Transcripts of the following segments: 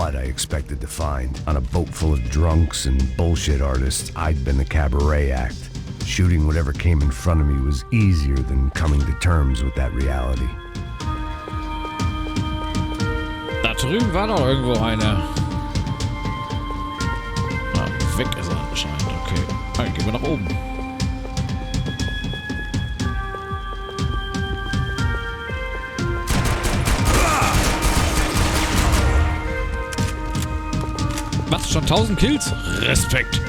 what I expected to find. On a boat full of drunks and bullshit artists, I'd been the cabaret act. Shooting whatever came in front of me was easier than coming to terms with that reality. Da drüben war doch irgendwo einer. Ah, weg ist er anscheinend. Okay. Dann gehen wir nach oben. Was? Schon 1000 Kills? Respekt.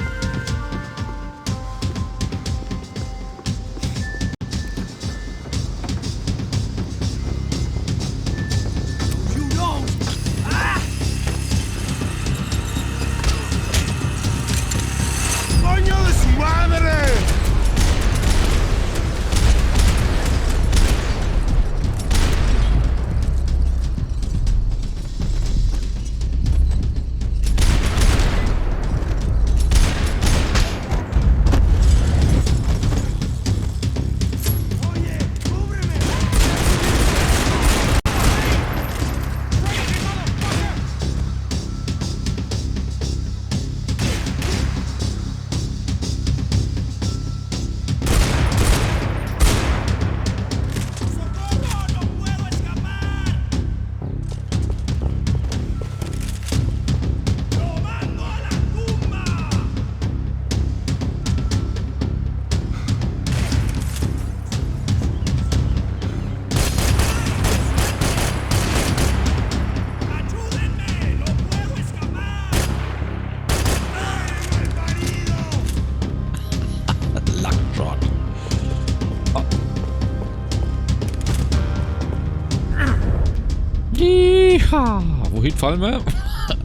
Wohin fallen wir? Au,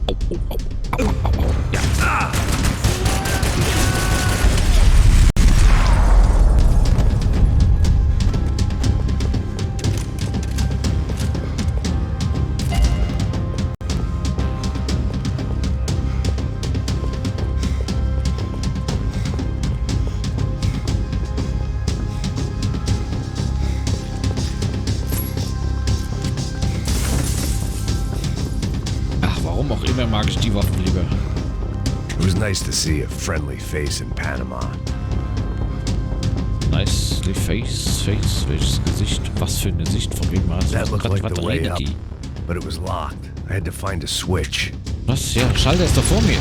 au, au, au, au, au. Ja. Ah. Mag ich die Waffen lieber. It was nice to see a friendly face in Panama. Nicely face. Welches Gesicht? Was für eine Sicht? Von wem war das? That looked like the way up, but it was locked. I had to find a switch. Was? Ja, Schalter ist doch vor mir.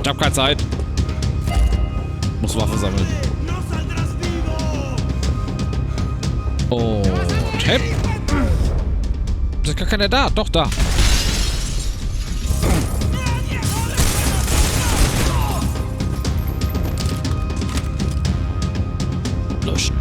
Ich hab keine Zeit. Muss Waffe sammeln. Und hep. Ist gar keiner da. Doch, da. Löschen.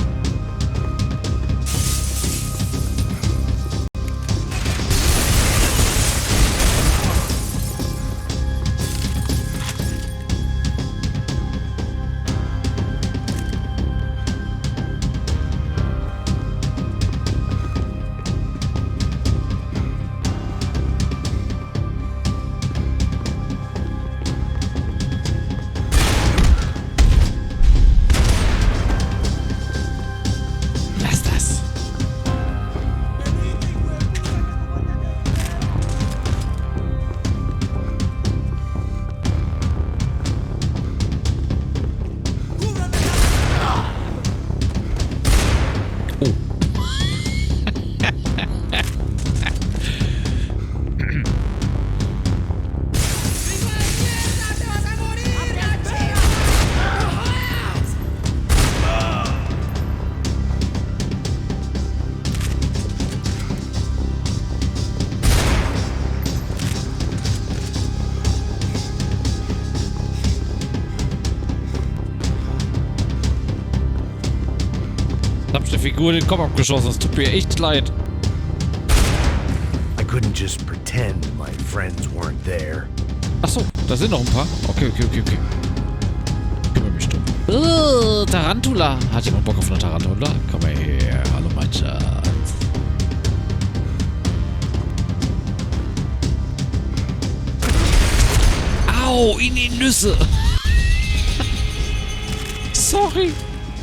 Hab ich der Figur den Kopf abgeschossen. Es tut mir echt leid. I couldn't just pretend my friends weren't there. Achso, da sind noch ein paar. Okay. Kümmere mich drum. Tarantula. Hat jemand Bock auf eine Tarantula? Komm mal her. Hallo, mein Schatz. Au, in die Nüsse. Sorry.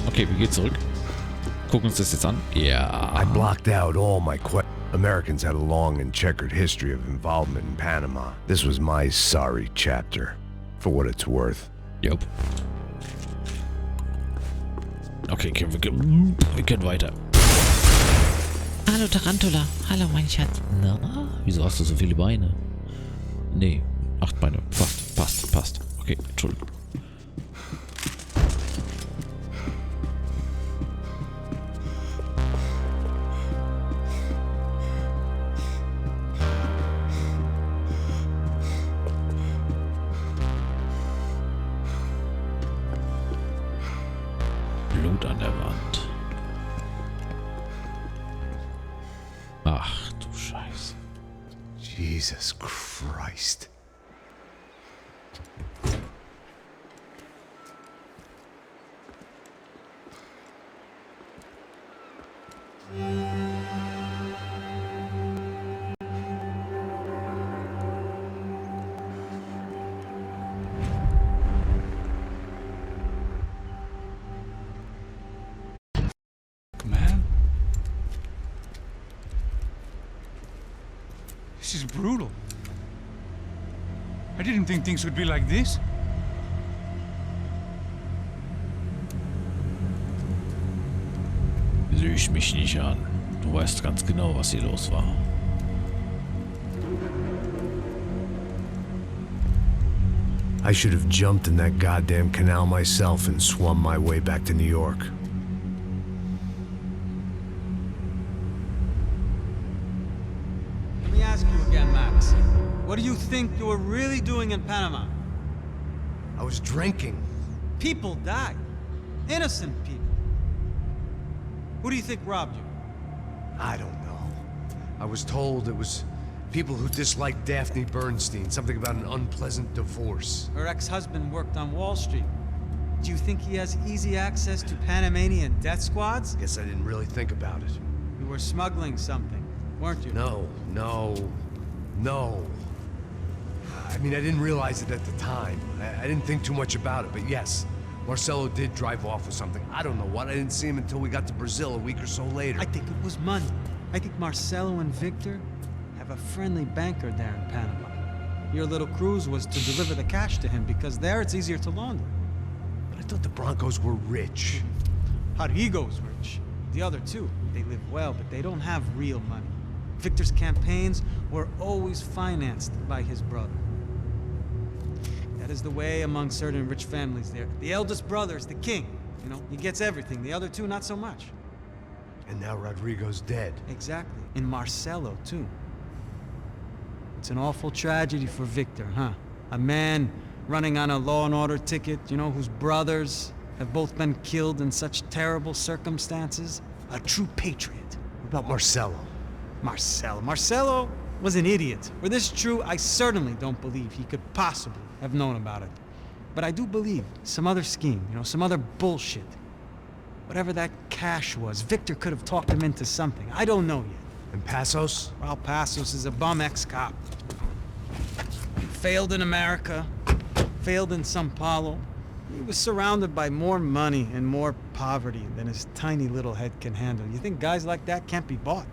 Okay, wir gehen zurück. Gucken uns das jetzt an. Ja. I blocked out all my Americans had a long and checkered history of involvement in Panama. This was my sorry chapter, for what it's worth. Jupp. Okay, wir können weiter. Hallo Tarantula. Hallo mein Schatz. Na, wieso hast du so viele Beine? Nee, 8 Beine. Passt. Okay, Entschuldigung. Blut an der Wand. Ach du Scheiße. Jesus Christ. Man, this is brutal. I didn't think things would be like this. Lüg mich nicht an. Du weißt ganz genau, was hier los war. I should have jumped in that goddamn canal myself and swum my way back to New York. Let me ask you again, Max. What do you think you were really doing in Panama? I was drinking. People died. Innocent people. Who do you think robbed you? I don't know. I was told it was people who disliked Daphne Bernstein, something about an unpleasant divorce. Her ex-husband worked on Wall Street. Do you think he has easy access to Panamanian death squads? Guess I didn't really think about it. You were smuggling something, weren't you? No. I mean, I didn't realize it at the time. I didn't think too much about it, but yes, Marcelo did drive off with something. I don't know what. I didn't see him until we got to Brazil a week or so later. I think it was money. I think Marcelo and Victor have a friendly banker there in Panama. Your little cruise was to deliver the cash to him because there it's easier to launder. But I thought the Broncos were rich. Rodrigo's rich. The other two, they live well, but they don't have real money. Victor's campaigns were always financed by his brother. That is the way among certain rich families there. The eldest brother is the king. You know, he gets everything. The other two, not so much. And now Rodrigo's dead. Exactly. And Marcelo, too. It's an awful tragedy for Victor, huh? A man running on a law and order ticket, you know, whose brothers have both been killed in such terrible circumstances. A true patriot. What about Marcelo? Marcelo was an idiot. Were this true, I certainly don't believe he could possibly have known about it. But I do believe some other scheme, you know, some other bullshit. Whatever that cash was, Victor could have talked him into something. I don't know yet. And Passos? Well, Passos is a bum ex-cop. Failed in America, failed in São Paulo. He was surrounded by more money and more poverty than his tiny little head can handle. You think guys like that can't be bought?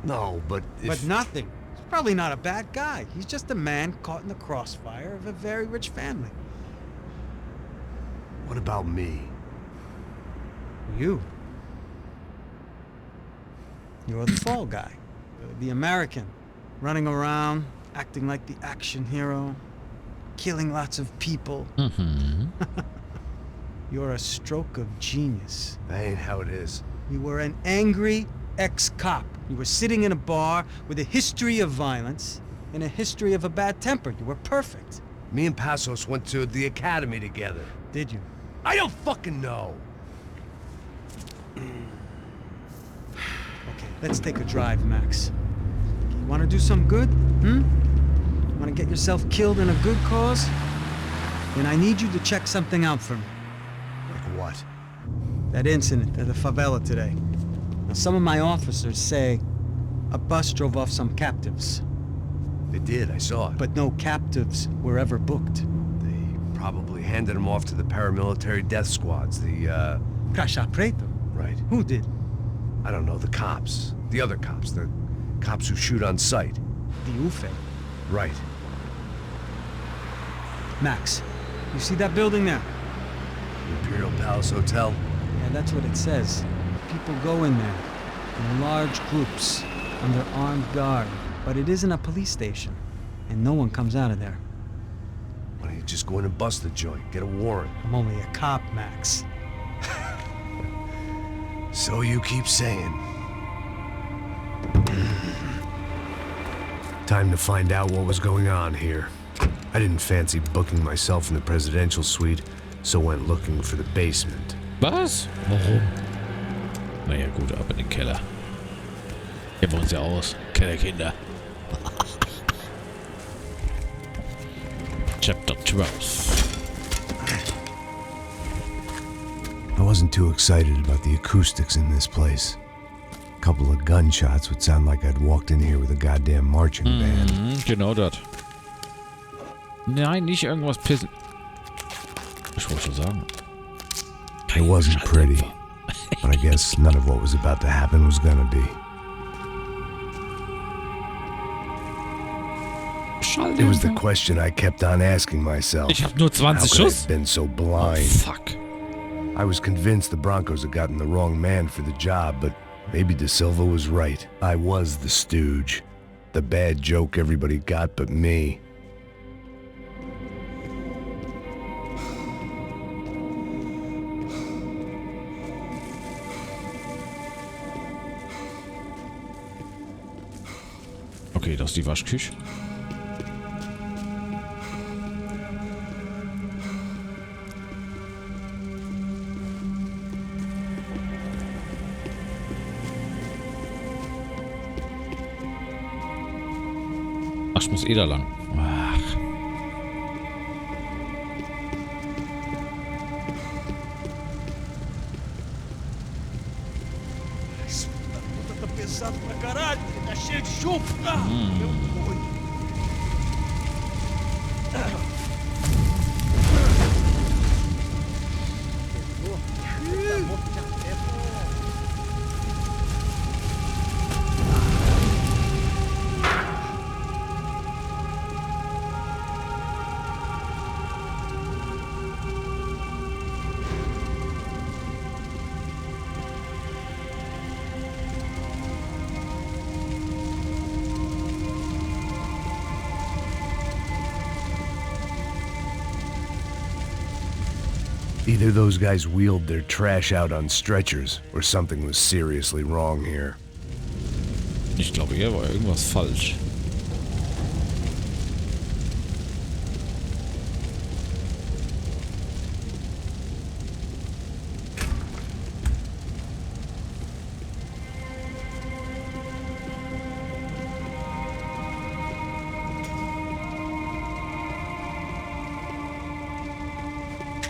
No, but if... But nothing. He's probably not a bad guy. He's just a man caught in the crossfire of a very rich family. What about me? You. You're the fall guy. The American. Running around, acting like the action hero. Killing lots of people. Mhm. You're a stroke of genius. That ain't how it is. You were an angry ex-cop. You were sitting in a bar with a history of violence and a history of a bad temper. You were perfect. Me and Passos went to the academy together. Did you? I don't fucking know! Okay, let's take a drive, Max. You want to do some good? Want to get yourself killed in a good cause? Then I need you to check something out for me. Like what? That incident at the favela today. Now, some of my officers say a bus drove off some captives, They did, I saw it. but no captives were ever booked. They probably handed them off to the paramilitary death squads, Caixa Preta? Right. Who did? I don't know, the cops. The other cops. The cops who shoot on sight. The UFE. Right. Max, you see that building there? Imperial Palace Hotel? Yeah, that's what it says. People go in there in large groups under armed guard, but it isn't a police station, and no one comes out of there. Why don't you just go in and bust the joint? Get a warrant. I'm only a cop, Max. So you keep saying. Time to find out what was going on here. I didn't fancy booking myself in the presidential suite, so went looking for the basement. Was? Warum? Naja gut, ab in den Keller. Kennen wir uns ja aus. Kellerkinder. Chapter 12. I wasn't too excited about the acoustics in this place. A couple of gunshots would sound like I'd walked in here with a goddamn marching band. Genau das. Nein, nicht irgendwas pissen. Ich wollte schon sagen. It wasn't pretty, but I guess none of what was about to happen was gonna be. It was the question I kept on asking myself. Ich hab nur 20 How could I Schuss. have been so blind? Fuck. I was convinced the Broncos had gotten the wrong man for the job, but maybe De Silva was right. I was the stooge. The bad joke everybody got but me. Okay, das ist die Waschküche. Ach, ich muss eh da lang. Ach. Tá pesado pra caralho, tá cheio de chumbo. Meu boi. Either those guys wheeled their trash out on stretchers, or something was seriously wrong here. Ich glaube, hier war irgendwas falsch.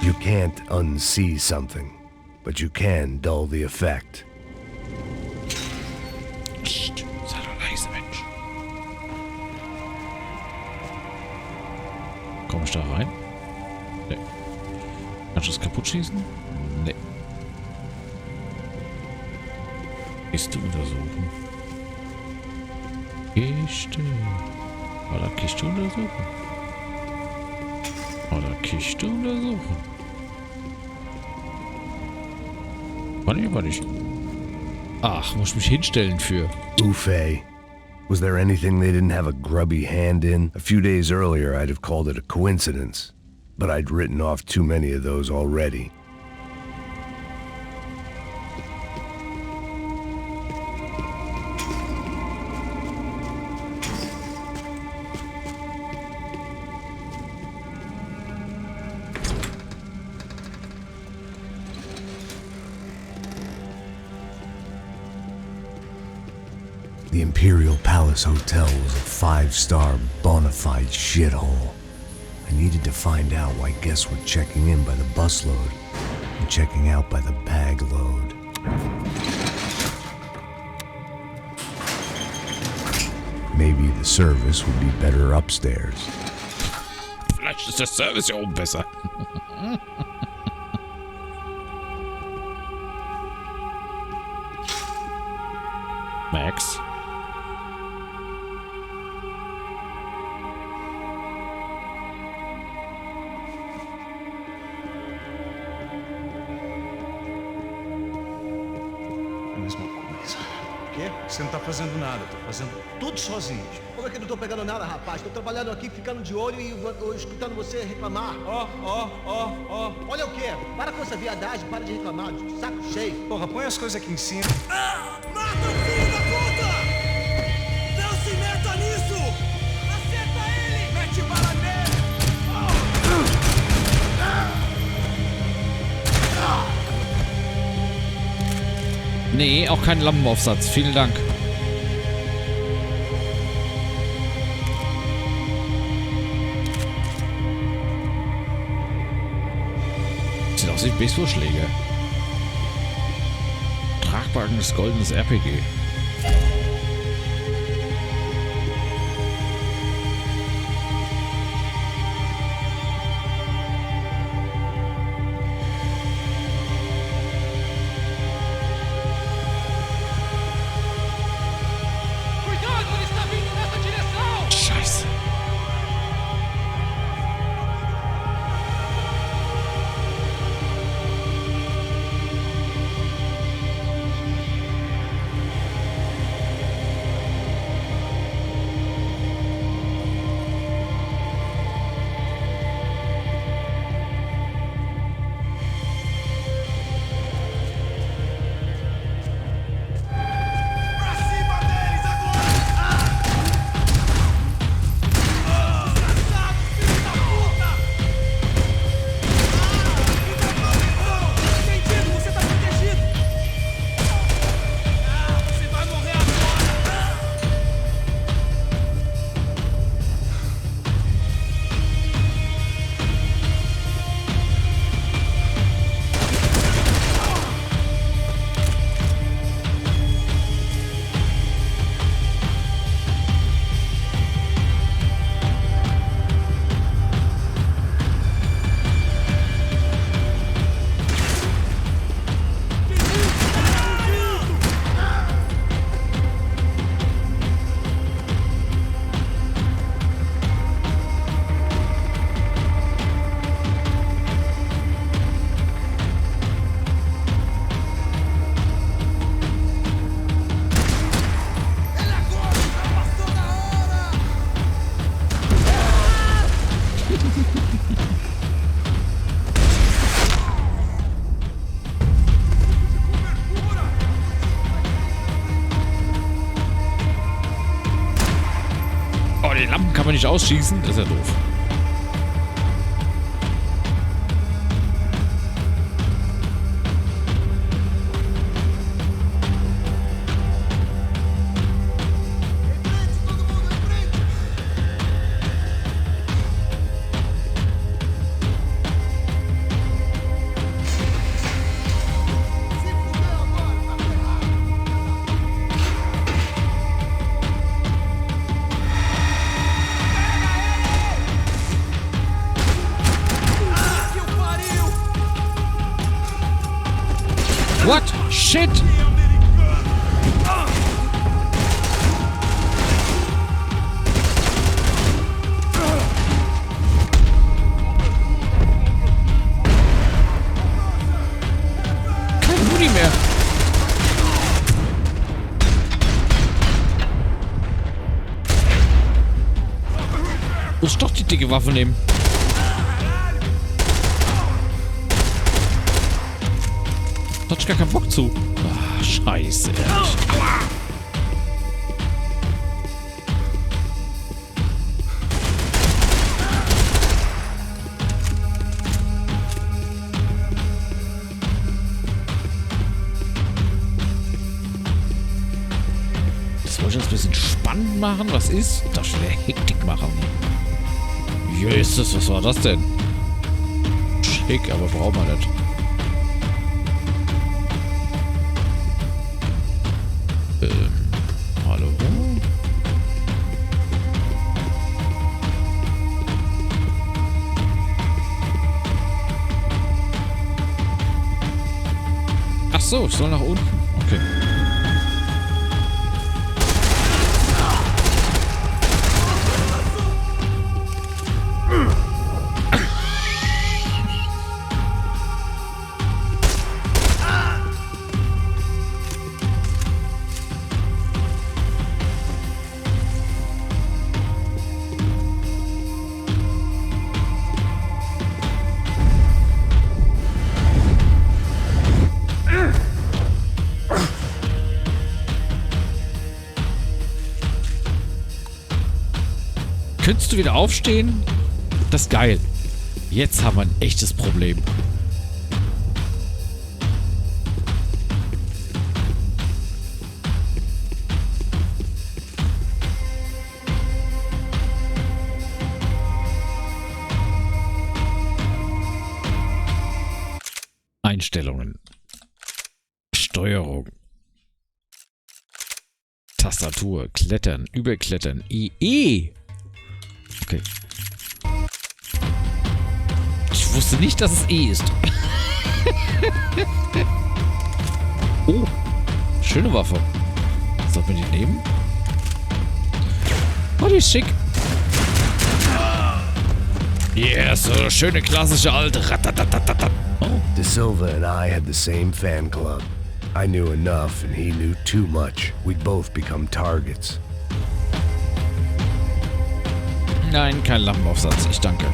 You can't unsee something, but you can dull the effect. Psst, sei doch leise, Mensch. Komm ich da rein? Nee. Kannst du das kaputt schießen? Nee. Kiste untersuchen. Kiste. Oder Kiste untersuchen. Oder Kiste untersuchen. Kann ich aber nicht. Ach, muss ich mich hinstellen für. Ufe. Was there anything they didn't have a grubby hand in? A few days earlier, I'd have called it a coincidence, but I'd written off too many of those already. The Imperial Palace Hotel was a 5-star bona fide shithole. I needed to find out why guests were checking in by the busload and checking out by the bag load. Maybe the service would be better upstairs. Vielleicht ist der Service ja oben besser. Max? A mesma coisa. O quê? Você não tá fazendo nada, tô fazendo tudo sozinho. Como é que eu não tô pegando nada, rapaz? Tô trabalhando aqui, ficando de olho e escutando você reclamar. Ó. Olha o quê? Para com essa viadagem, para de reclamar, saco cheio. Porra, põe as coisas aqui em cima. Mata o filho da puta! Não se meta nisso! Acerta ele! Mete bala nele! Nee, auch kein Lampenaufsatz. Vielen Dank. Sieht aus wie Baseballschläge. Tragbares goldenes RPG. Scheiße. Oh, die Lampen kann man nicht ausschießen. Das ist ja doof. What? Shit! Kein Muni mehr. Muss doch die dicke Waffe nehmen. Da hab ich gar keinen Bock zu. Ah, scheiße, ehrlich. Aua! ich das ein bisschen spannend machen? Was ist? Darf ich wieder Hektik machen? Jesus, was war das denn? Schick, aber braucht man nicht. Hallo? Ach so, ich soll nach unten. Okay. Könntest du wieder aufstehen? Das ist geil. Jetzt haben wir ein echtes Problem. Einstellungen. Steuerung. Tastatur. Klettern. Überklettern. IE. Okay. Ich wusste nicht, dass es E ist. Oh. Schöne Waffe. Sollten wir die nehmen? Oh, die ist schick. Yeah, so schöne klassische alte. Oh. De Silva and I had the same fan club. I knew enough and he knew too much. We'd both become targets. Nein, kein Lampenaufsatz. Ich danke.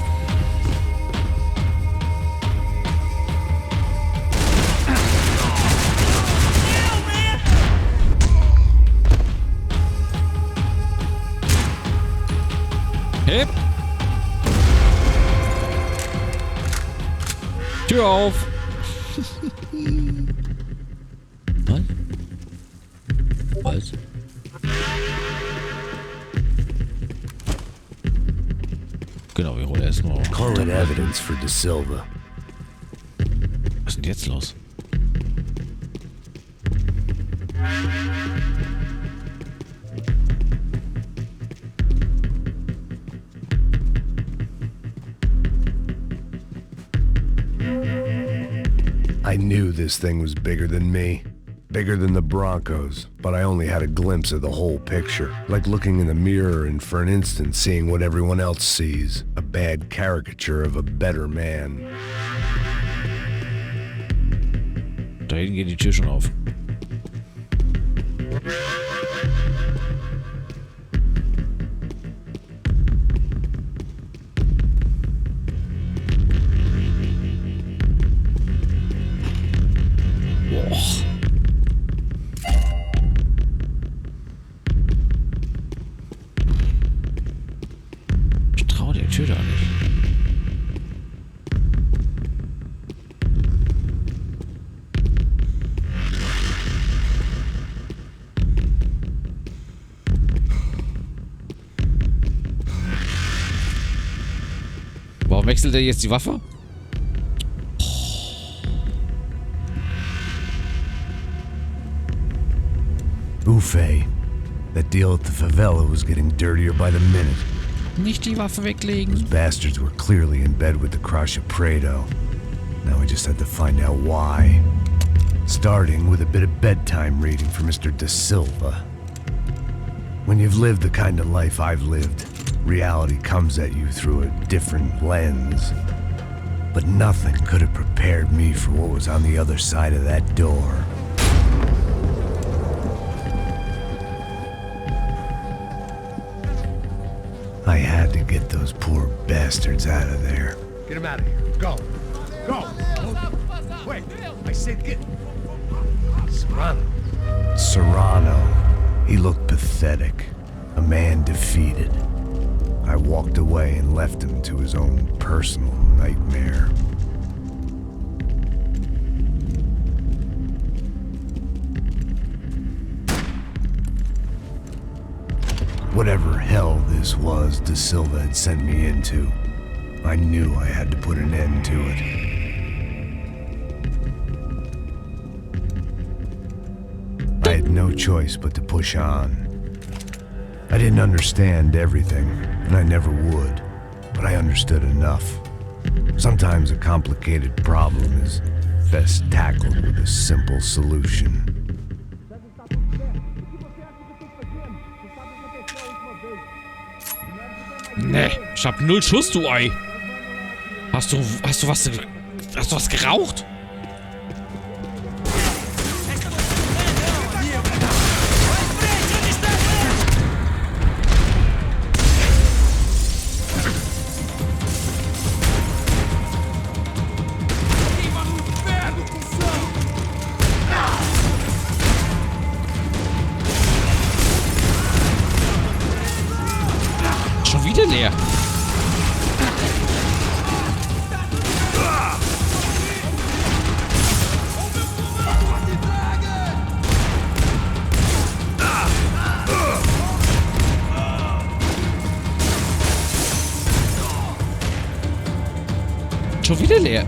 Hip. Tür auf. Was? Was? Genau, wir holen erstmal. Call it evidence for De Silva. Was ist denn jetzt los? I knew this thing was bigger than me. Bigger than the Broncos, but I only had a glimpse of the whole picture. Like looking in the mirror and for an instant seeing what everyone else sees. A bad caricature of a better man. Da hinten geht die Tür schon auf. Boah. Ich traue der Tür da nicht. Warum wechselt er jetzt die Waffe? Buffet. That deal at the favela was getting dirtier by the minute. Nicht die Waffe weglegen. Those bastards were clearly in bed with the Crusher Prado. Now we just had to find out why. Starting with a bit of bedtime reading for Mr. De Silva. When you've lived the kind of life I've lived, reality comes at you through a different lens. But nothing could have prepared me for what was on the other side of that door. I had to get those poor bastards out of there. Get him out of here. Go. Go. Wait. I said get. Serrano. Serrano. He looked pathetic. A man defeated. I walked away and left him to his own personal nightmare. Whatever hell this was De Silva had sent me into, I knew I had to put an end to it. I had no choice but to push on. I didn't understand everything, and I never would, but I understood enough. Sometimes a complicated problem is best tackled with a simple solution. Nee, ich hab 0 Schuss, du Ei. Hast du was geraucht? Schon wieder leer. Schon wieder leer.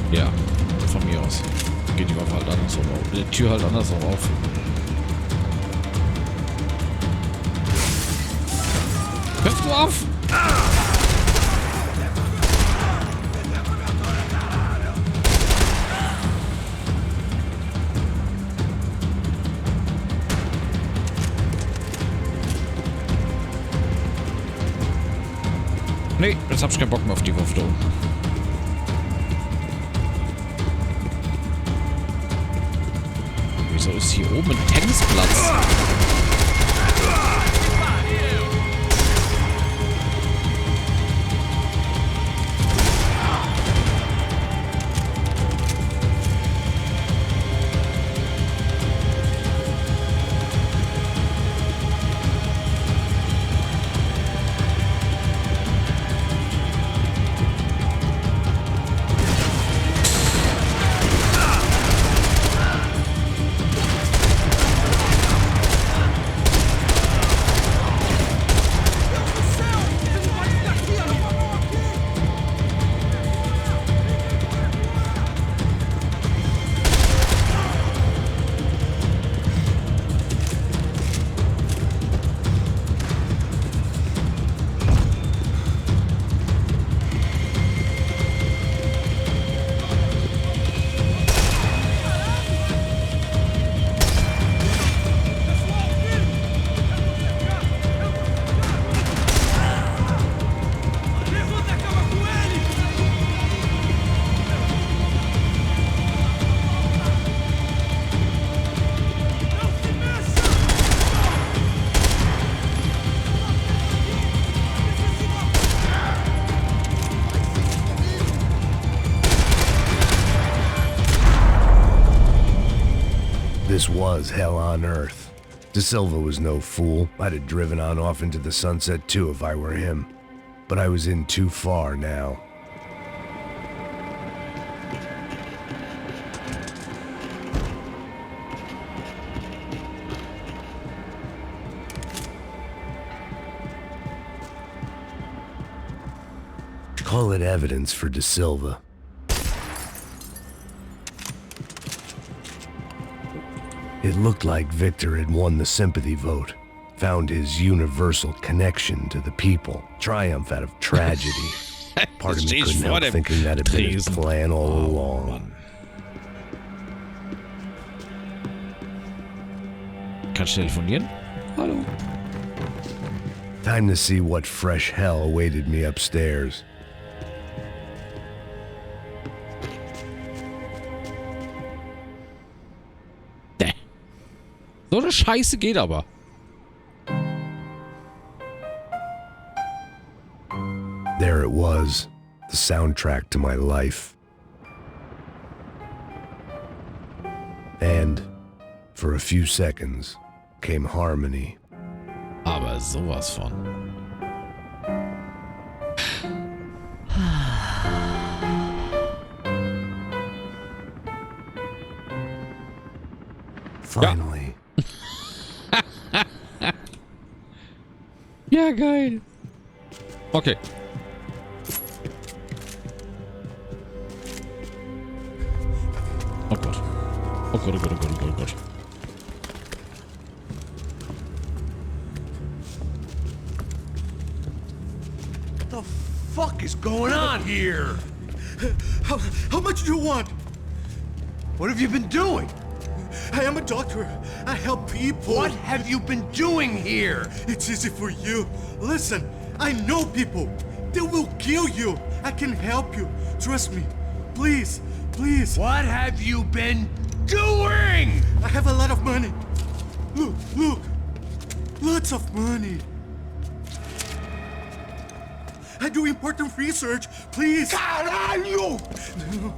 Ja, von mir aus. Geht die Waffe halt andersrum auf. Die Tür halt andersrum auf. Hörst du auf? Nee, jetzt hab ich keinen Bock mehr auf die Waffe da oben. Wieso ist hier oben ein Tennisplatz? This was hell on earth. De Silva was no fool. I'd have driven on off into the sunset too if I were him. But I was in too far now. Call it evidence for De Silva. It looked like Victor had won the sympathy vote, found his universal connection to the people, triumph out of tragedy. Part of me couldn't help thinking that had been his plan all along. Kannst du telefonieren? Hallo. Time to see what fresh hell awaited me upstairs. So eine Scheiße geht aber. There it was, the soundtrack to my life. And, for a few seconds, came harmony. Aber sowas von. Finally. Ja, geil. Okay. Oh Gott. Oh Gott, oh Gott, oh Gott, oh Gott, oh Gott. What the fuck is going on here? How much do you want? What have you been doing? I am a doctor. I help people. What have you been doing here? It's easy for you. Listen, I know people. They will kill you. I can help you. Trust me. Please, please. What have you been doing? I have a lot of money. Look, look. Lots of money. I do important research. Please. Caralho! No, no.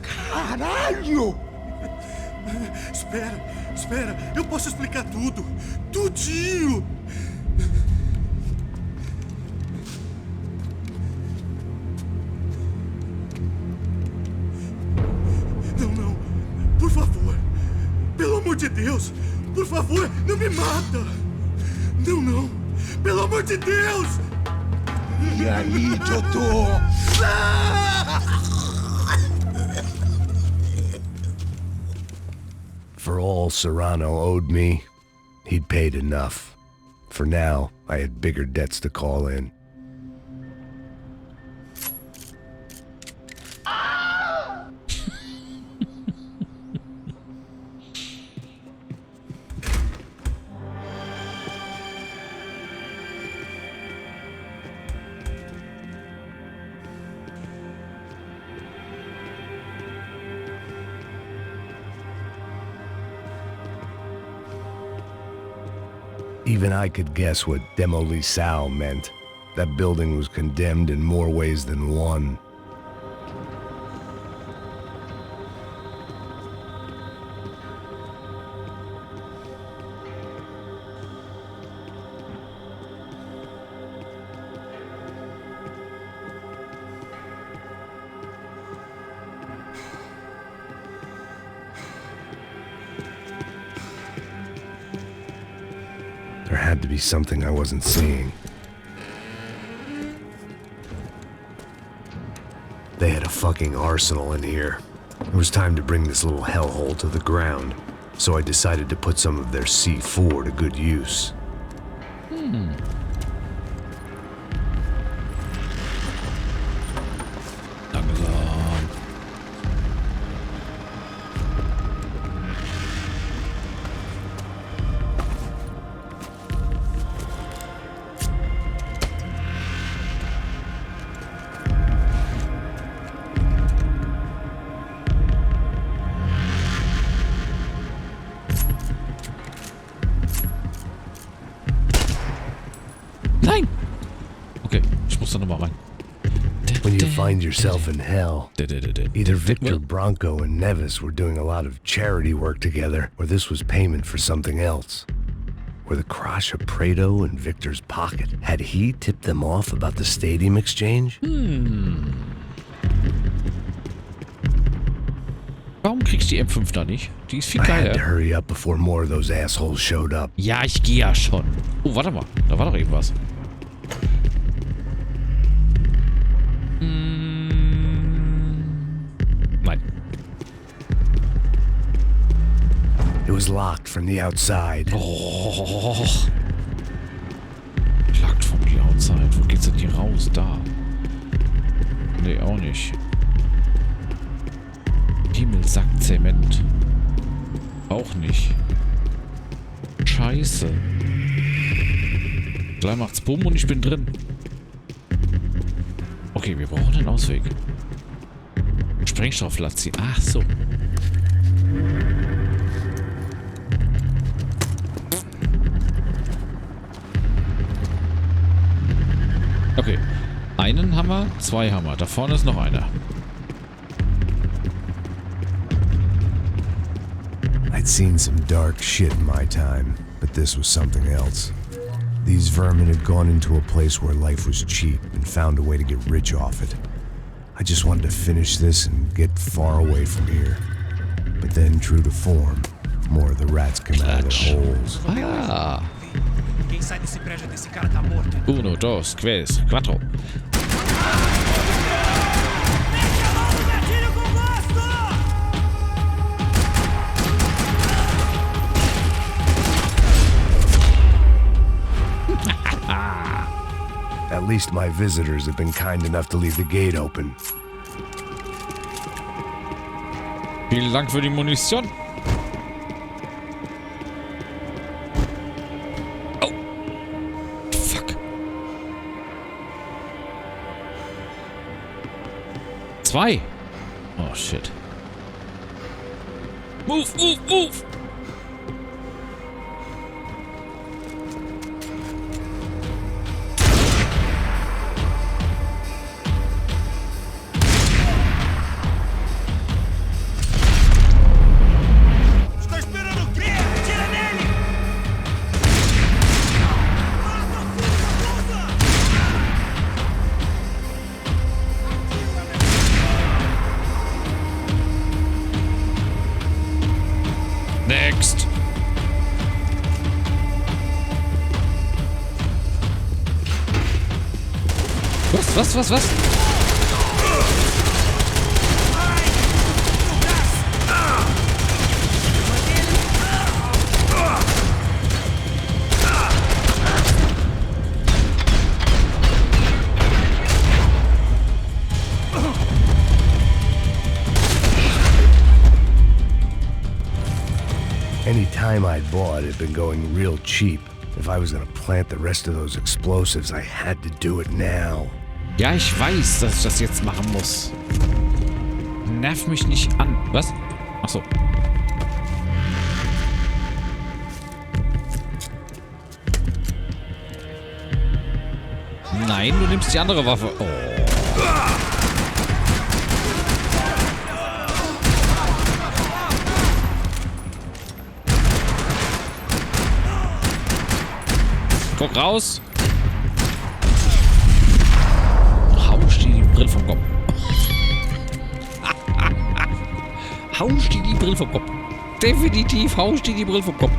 Caralho! Espera, espera. Eu posso explicar tudo. Tudinho. Não, não. Por favor. Pelo amor de Deus. Por favor, não me mata. Não, não. Pelo amor de Deus. E aí, doutor? For all Serrano owed me, he'd paid enough. For now, I had bigger debts to call in. Even I could guess what demolição meant. That building was condemned in more ways than one. There had to be something I wasn't seeing. They had a fucking arsenal in here. It was time to bring this little hellhole to the ground, so I decided to put some of their C4 to good use. Langsam. Nein! Okay, ich muss da nochmal rein. When you find yourself in hell, either Victor Branco and Neves were doing a lot of charity work together, or this was payment for something else. Were the Crash of Prado in Victor's pocket? Had he tipped them off about the stadium exchange? Warum kriegst du die M5 da nicht? Die ist viel I had to geiler. hurry up before more of those assholes showed up. Ja, ich gehe ja schon. Oh, warte mal. Da war doch irgendwas. Nein. It was locked from the outside. Oh. Locked from the outside. Wo geht's denn hier raus? Da. Nee, auch nicht. Himmelsack Zement. Auch nicht. Scheiße. Gleich macht's Bumm und ich bin drin. Okay, wir brauchen einen Ausweg. Sprengstoff ziehen. Ach so. Okay. Einen haben wir, zwei haben wir. Da vorne ist noch einer. I'd seen some dark shit in my time, but this was something else. These vermin had gone into a place where life was cheap and found a way to get rich off it. I just wanted to finish this and get far away from here. But then, true to form, more of the rats come out of their holes. Ah. Quem sai desse prédio desse cara tá morto. Uno, dos, tres, cuatro. Mete a mão no gatilho com gosto! At least my visitors have been kind enough to leave the gate open. Vielen Dank für die Munition. Oh. Fuck. 2. Oh, shit. Move, move, move. Estou esperando o quê? Tira nele! Mata, filho da puta! Next. Was? Any time I'd bought had been going real cheap. If I was gonna plant the rest of those explosives, I had to do it now. Ja, ich weiß, dass ich das jetzt machen muss. Nerv mich nicht an. Was? Ach so. Nein, du nimmst die andere Waffe. Oh. Guck raus. Hausch dir die Brille vom Kopf. Hausch dir die Brille vom Kopf. Definitiv hausch dir die Brille vom Kopf.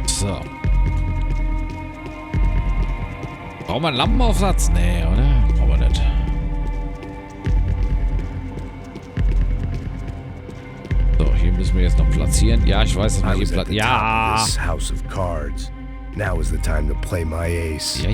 So. Brauchen wir einen Lampenaufsatz? Nee, oder? Brauchen wir nicht. So, hier müssen wir jetzt noch platzieren. Ja, ich weiß, dass wir I hier was at the top platzieren. of Ja. this house of cards. Now is the time to play my ace. Ja.